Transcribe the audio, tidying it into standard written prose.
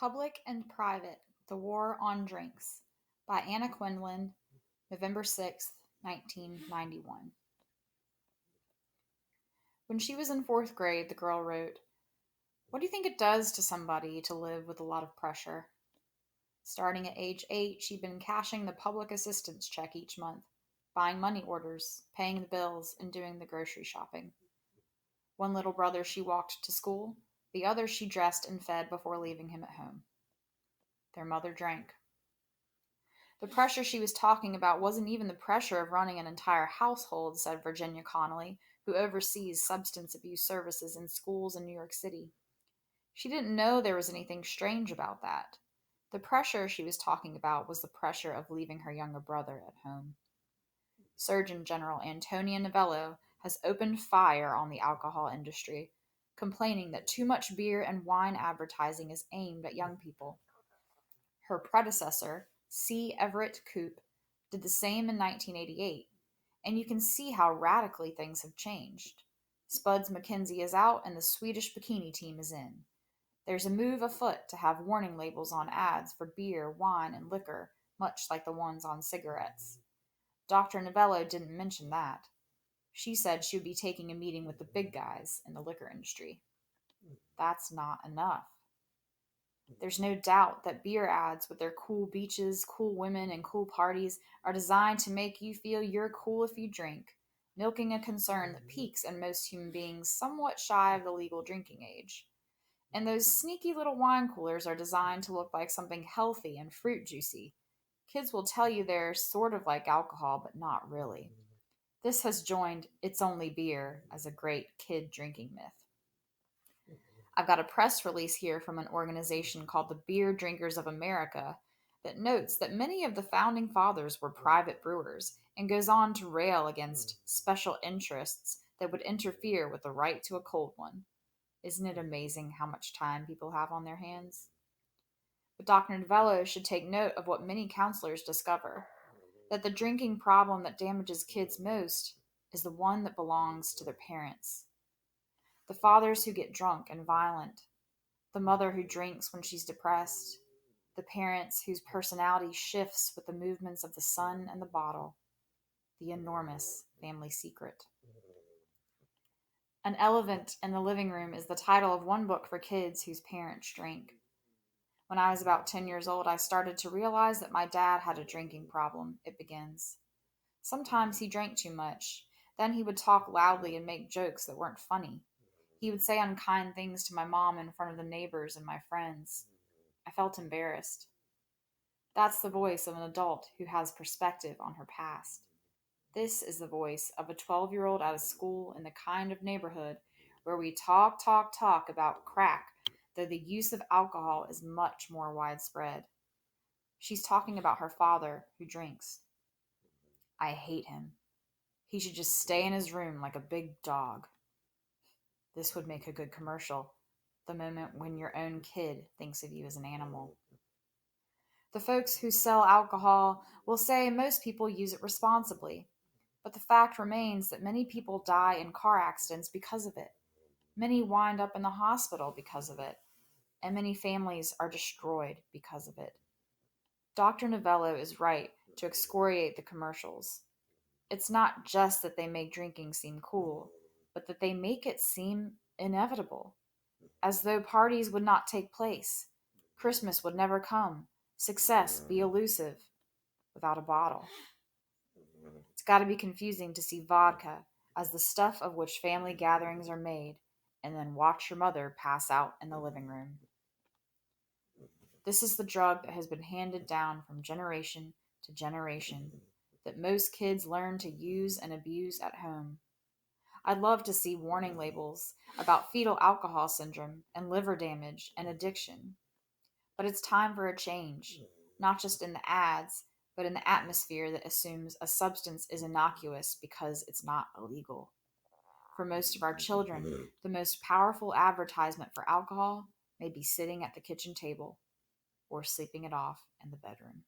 Public and Private: The War on Drinks by Anna Quindlen, November 6th, 1991. When she was in fourth grade, the girl wrote, "What do you think it does to somebody to live with a lot of pressure?" Starting at age 8, she'd been cashing the public assistance check each month, buying money orders, paying the bills, and doing the grocery shopping. One little brother she walked to school, the other she dressed and fed before leaving him at home. Their mother drank. The pressure she was talking about wasn't even the pressure of running an entire household, said Virginia Connolly, who oversees substance abuse services in schools in New York City. She didn't know there was anything strange about that. The pressure she was talking about was the pressure of leaving her younger brother at home. Surgeon General Antonia Novello has opened fire on the alcohol industry, complaining that too much beer and wine advertising is aimed at young people. Her predecessor, C. Everett Koop, did the same in 1988, and you can see how radically things have changed. Spuds McKenzie is out and the Swedish bikini team is in. There's a move afoot to have warning labels on ads for beer, wine, and liquor, much like the ones on cigarettes. Dr. Novello didn't mention that. She said she would be taking a meeting with the big guys in the liquor industry. That's not enough. There's no doubt that beer ads with their cool beaches, cool women, and cool parties are designed to make you feel you're cool if you drink, milking a concern that peaks in most human beings somewhat shy of the legal drinking age. And those sneaky little wine coolers are designed to look like something healthy and fruit juicy. Kids will tell you they're sort of like alcohol, but not really. This has joined "it's only beer" as a great kid drinking myth. I've got a press release here from an organization called the Beer Drinkers of America that notes that many of the founding fathers were private brewers and goes on to rail against special interests that would interfere with the right to a cold one. Isn't it amazing how much time people have on their hands? But Dr. Novello should take note of what many counselors discover, that the drinking problem that damages kids most is the one that belongs to their parents. The fathers who get drunk and violent, the mother who drinks when she's depressed, the parents whose personality shifts with the movements of the sun and the bottle, the enormous family secret. An Elephant in the Living Room is the title of one book for kids whose parents drink. When I was about 10 years old, I started to realize that my dad had a drinking problem, it begins. Sometimes he drank too much. Then he would talk loudly and make jokes that weren't funny. He would say unkind things to my mom in front of the neighbors and my friends. I felt embarrassed. That's the voice of an adult who has perspective on her past. This is the voice of a 12-year-old out of school in the kind of neighborhood where we talk about crack, though the use of alcohol is much more widespread. She's talking about her father who drinks. I hate him. He should just stay in his room like a big dog. This would make a good commercial, the moment when your own kid thinks of you as an animal. The folks who sell alcohol will say most people use it responsibly, but the fact remains that many people die in car accidents because of it. Many wind up in the hospital because of it, and many families are destroyed because of it. Dr. Novello is right to excoriate the commercials. It's not just that they make drinking seem cool, but that they make it seem inevitable, as though parties would not take place, Christmas would never come, success be elusive without a bottle. It's got to be confusing to see vodka as the stuff of which family gatherings are made, and then watch your mother pass out in the living room. This is the drug that has been handed down from generation to generation, that most kids learn to use and abuse at home. I'd love to see warning labels about fetal alcohol syndrome and liver damage and addiction. But it's time for a change, not just in the ads, but in the atmosphere that assumes a substance is innocuous because it's not illegal. For most of our children, the most powerful advertisement for alcohol may be sitting at the kitchen table or sleeping it off in the bedroom.